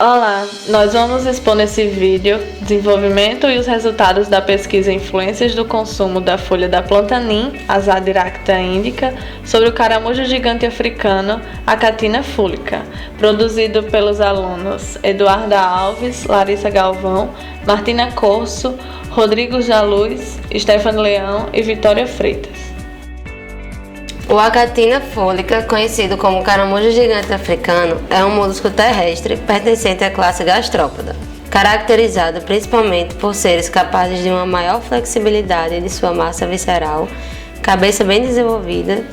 Olá, nós vamos expor nesse vídeo desenvolvimento e os resultados da pesquisa Influências do consumo da folha da planta Neem, Azadirachta indica, sobre o caramujo gigante africano, Achatina fulica, produzido pelos alunos Eduarda Alves, Larissa Galvão, Martina Corso, Rodrigo Jaluz, Stephanie Leão e Vitória Freitas. O Achatina fulica, conhecido como caramujo gigante africano, é um molusco terrestre pertencente à classe gastrópoda, caracterizado principalmente por seres capazes de uma maior flexibilidade de sua massa visceral, cabeça bem desenvolvida,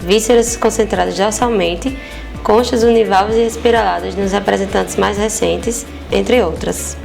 vísceras concentradas dorsalmente, conchas univalves e espiraladas nos representantes mais recentes, entre outras.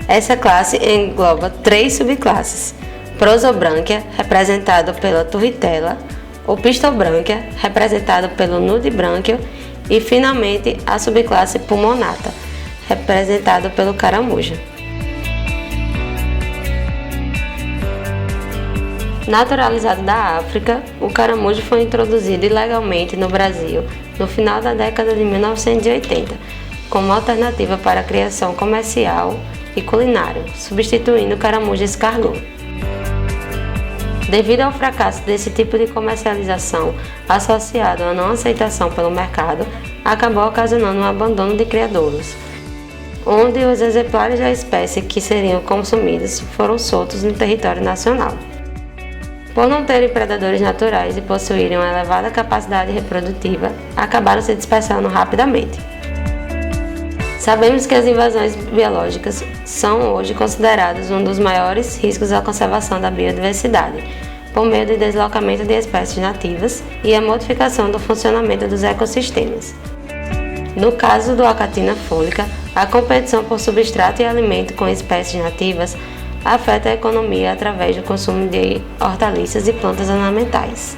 Essa classe engloba 3 subclasses: Prosobranchia, representado pela turritela, o Pistobranchia, representado pelo nudibranquio, e finalmente a subclasse Pulmonata, representado pelo caramujo. Naturalizado da África, o caramujo foi introduzido ilegalmente no Brasil no final da década de 1980, como alternativa para a criação comercial e culinária, substituindo o caramujo escargot. Devido ao fracasso desse tipo de comercialização associado à não aceitação pelo mercado, acabou ocasionando um abandono de criadouros, onde os exemplares da espécie que seriam consumidos foram soltos no território nacional. Por não terem predadores naturais e possuírem uma elevada capacidade reprodutiva, acabaram se dispersando rapidamente. Sabemos que as invasões biológicas são hoje consideradas um dos maiores riscos à conservação da biodiversidade, por meio do deslocamento de espécies nativas e a modificação do funcionamento dos ecossistemas. No caso do Achatina fulica, a competição por substrato e alimento com espécies nativas afeta a economia através do consumo de hortaliças e plantas ornamentais.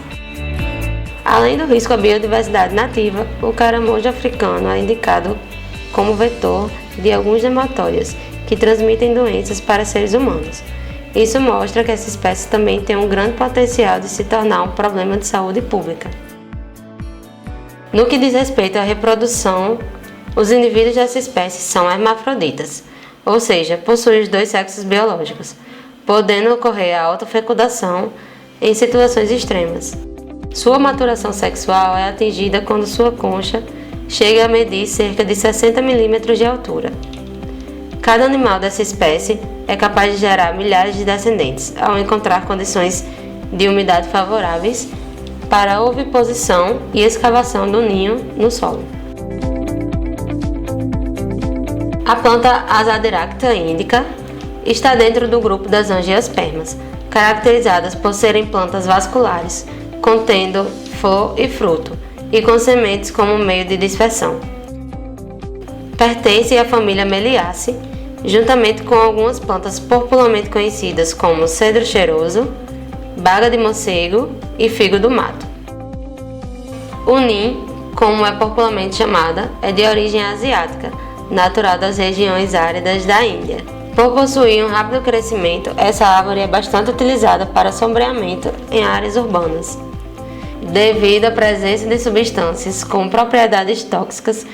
Além do risco à biodiversidade nativa, o caramujo africano é indicado como vetor de alguns nematóides que transmitem doenças para seres humanos. Isso mostra que essa espécie também tem um grande potencial de se tornar um problema de saúde pública. No que diz respeito à reprodução, os indivíduos dessa espécie são hermafroditas, ou seja, possuem os 2 sexos biológicos, podendo ocorrer a autofecundação em situações extremas. Sua maturação sexual é atingida quando sua concha chega a medir cerca de 60 mm de altura. Cada animal dessa espécie é capaz de gerar milhares de descendentes ao encontrar condições de umidade favoráveis para a oviposição e escavação do ninho no solo. A planta Azadirachta indica está dentro do grupo das angiospermas, caracterizadas por serem plantas vasculares, contendo flor e fruto, e com sementes como meio de dispersão. Pertence à família Meliaceae, juntamente com algumas plantas popularmente conhecidas como cedro cheiroso, baga de morcego e figo do mato. O Neem, como é popularmente chamada, é de origem asiática, natural das regiões áridas da Índia. Por possuir um rápido crescimento, essa árvore é bastante utilizada para sombreamento em áreas urbanas. Devido à presença de substâncias com propriedades tóxicas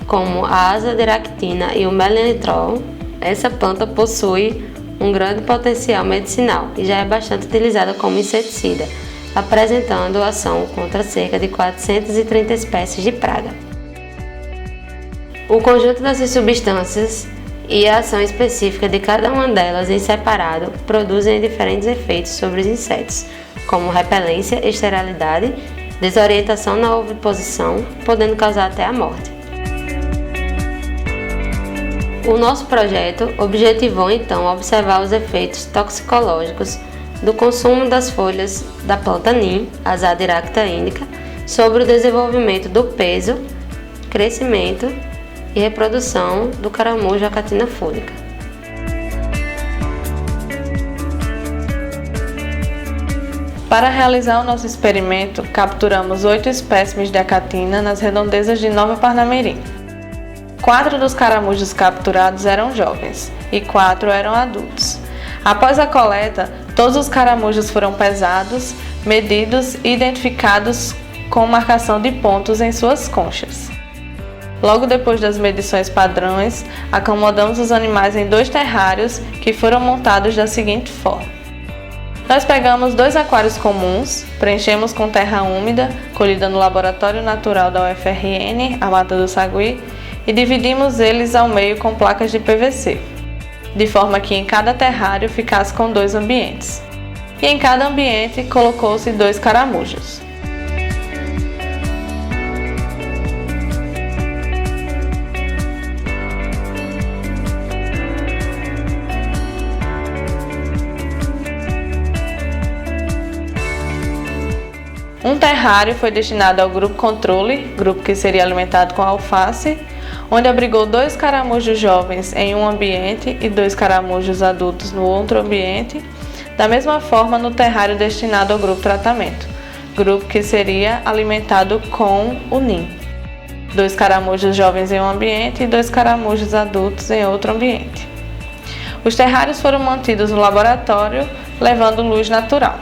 como a azadiractina e o melanitrol, essa planta possui um grande potencial medicinal e já é bastante utilizada como inseticida, apresentando ação contra cerca de 430 espécies de praga. O conjunto dessas substâncias e a ação específica de cada uma delas em separado produzem diferentes efeitos sobre os insetos, como repelência, esterilidade, desorientação na oviposição, podendo causar até a morte. O nosso projeto objetivou então observar os efeitos toxicológicos do consumo das folhas da planta Neem, Azadirachta indica, sobre o desenvolvimento do peso, crescimento e reprodução do caramujo Achatina fulica. Para realizar o nosso experimento, capturamos 8 espécimes de achatina nas redondezas de Nova Parnamirim. 4 dos caramujos capturados eram jovens e 4 eram adultos. Após a coleta, todos os caramujos foram pesados, medidos e identificados com marcação de pontos em suas conchas. Logo depois das medições padrões, acomodamos os animais em 2 terrários que foram montados da seguinte forma. Nós pegamos 2 aquários comuns, preenchemos com terra úmida, colhida no Laboratório Natural da UFRN, a Mata do Sagui, e dividimos eles ao meio com placas de PVC, de forma que em cada terrário ficasse com 2 ambientes. E em cada ambiente colocou-se 2 caramujos. Um terrário foi destinado ao grupo controle, grupo que seria alimentado com alface, onde abrigou 2 caramujos jovens em um ambiente e 2 caramujos adultos no outro ambiente. Da mesma forma, no terrário destinado ao grupo tratamento, grupo que seria alimentado com o NIM. 2 caramujos jovens em um ambiente e 2 caramujos adultos em outro ambiente. Os terrários foram mantidos no laboratório, levando luz natural.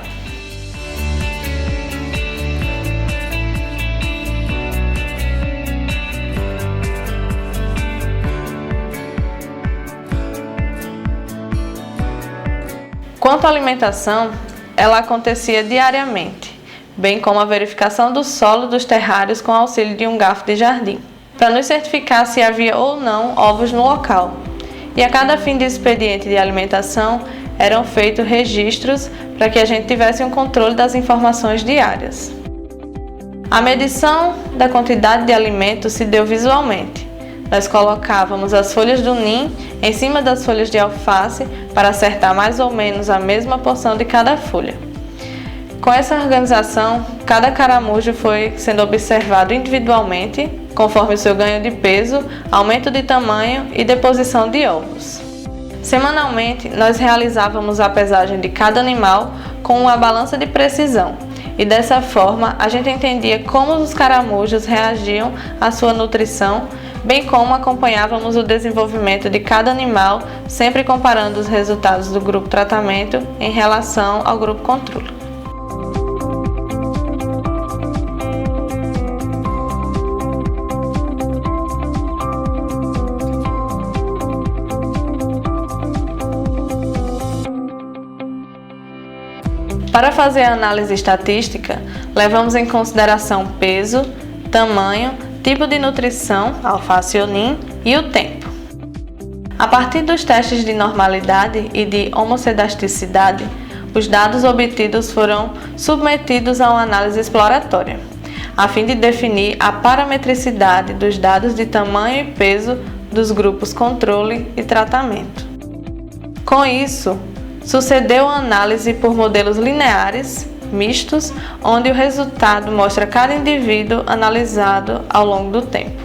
Quanto à alimentação, ela acontecia diariamente, bem como a verificação do solo dos terrários com auxílio de um garfo de jardim, para nos certificar se havia ou não ovos no local. E a cada fim de expediente de alimentação eram feitos registros para que a gente tivesse um controle das informações diárias. A medição da quantidade de alimento se deu visualmente. Nós colocávamos as folhas do NIM em cima das folhas de alface para acertar mais ou menos a mesma porção de cada folha. Com essa organização, cada caramujo foi sendo observado individualmente, conforme o seu ganho de peso, aumento de tamanho e deposição de ovos. Semanalmente, nós realizávamos a pesagem de cada animal com uma balança de precisão, e dessa forma a gente entendia como os caramujos reagiam à sua nutrição, bem como acompanhávamos o desenvolvimento de cada animal, sempre comparando os resultados do grupo tratamento em relação ao grupo controle. Para fazer a análise estatística, levamos em consideração peso, tamanho, tipo de nutrição, alface ou NIM, e o tempo. A partir dos testes de normalidade e de homocedasticidade, os dados obtidos foram submetidos a uma análise exploratória, a fim de definir a parametricidade dos dados de tamanho e peso dos grupos controle e tratamento. Com isso, sucedeu a análise por modelos lineares, mistos, onde o resultado mostra cada indivíduo analisado ao longo do tempo.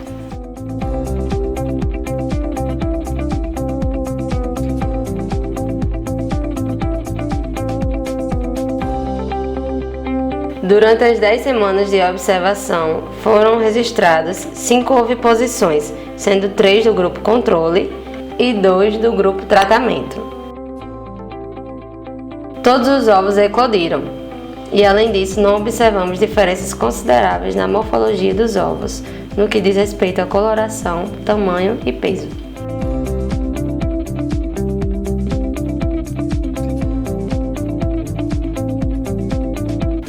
Durante as 10 semanas de observação, foram registradas 5 oviposições, sendo 3 do grupo controle e 2 do grupo tratamento. Todos os ovos eclodiram, e além disso não observamos diferenças consideráveis na morfologia dos ovos, no que diz respeito à coloração, tamanho e peso.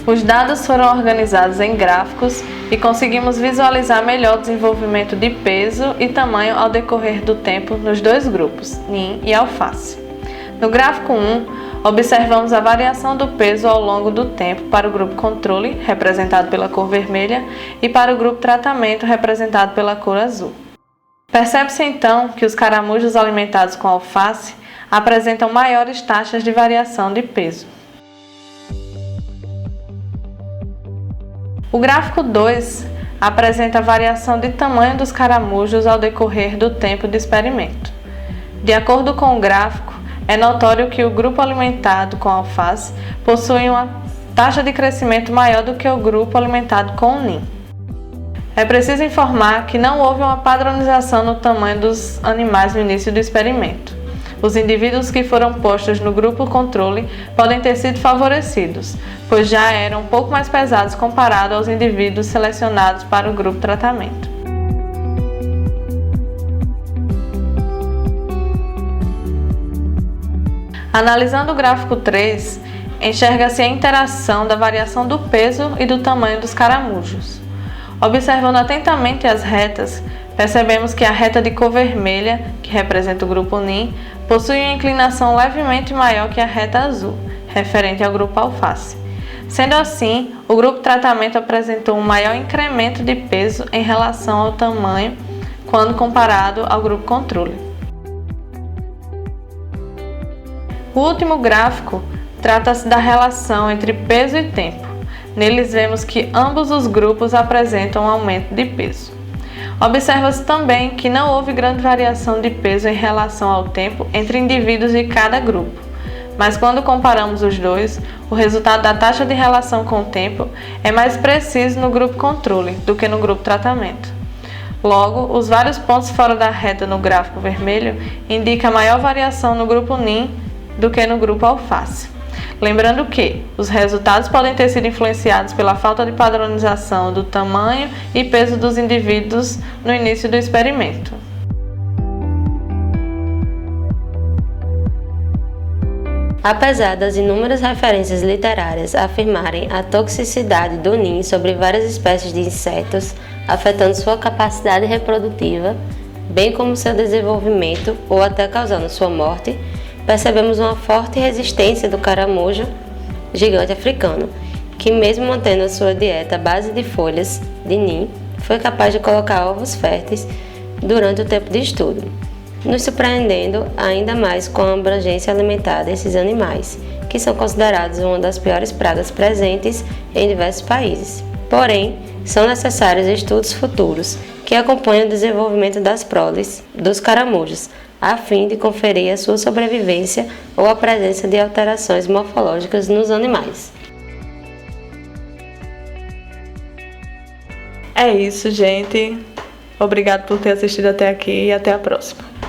Os dados foram organizados em gráficos e conseguimos visualizar melhor o desenvolvimento de peso e tamanho ao decorrer do tempo nos 2 grupos, NIM e alface. No gráfico 1, observamos a variação do peso ao longo do tempo para o grupo controle, representado pela cor vermelha, e para o grupo tratamento, representado pela cor azul. Percebe-se então que os caramujos alimentados com alface apresentam maiores taxas de variação de peso. O gráfico 2 apresenta a variação de tamanho dos caramujos ao decorrer do tempo de experimento. De acordo com o gráfico, é notório que o grupo alimentado com alface possui uma taxa de crescimento maior do que o grupo alimentado com NIM. É preciso informar que não houve uma padronização no tamanho dos animais no início do experimento. Os indivíduos que foram postos no grupo controle podem ter sido favorecidos, pois já eram um pouco mais pesados comparado aos indivíduos selecionados para o grupo tratamento. Analisando o gráfico 3, enxerga-se a interação da variação do peso e do tamanho dos caramujos. Observando atentamente as retas, percebemos que a reta de cor vermelha, que representa o grupo NIM, possui uma inclinação levemente maior que a reta azul, referente ao grupo alface. Sendo assim, o grupo tratamento apresentou um maior incremento de peso em relação ao tamanho quando comparado ao grupo controle. O último gráfico trata-se da relação entre peso e tempo. Neles vemos que ambos os grupos apresentam um aumento de peso. Observa-se também que não houve grande variação de peso em relação ao tempo entre indivíduos de cada grupo. Mas quando comparamos os dois, o resultado da taxa de relação com o tempo é mais preciso no grupo controle do que no grupo tratamento. Logo, os vários pontos fora da reta no gráfico vermelho indicam maior variação no grupo NIM do que no grupo alface. Lembrando que os resultados podem ter sido influenciados pela falta de padronização do tamanho e peso dos indivíduos no início do experimento. Apesar das inúmeras referências literárias afirmarem a toxicidade do NIM sobre várias espécies de insetos, afetando sua capacidade reprodutiva, bem como seu desenvolvimento ou até causando sua morte, percebemos uma forte resistência do caramujo gigante africano, que mesmo mantendo a sua dieta à base de folhas de NIM, foi capaz de colocar ovos férteis durante o tempo de estudo, nos surpreendendo ainda mais com a abrangência alimentar desses animais, que são considerados uma das piores pragas presentes em diversos países. Porém, são necessários estudos futuros que acompanhem o desenvolvimento das proles dos caramujos, a fim de conferir a sua sobrevivência ou a presença de alterações morfológicas nos animais. É isso, gente. Obrigado por ter assistido até aqui e até a próxima.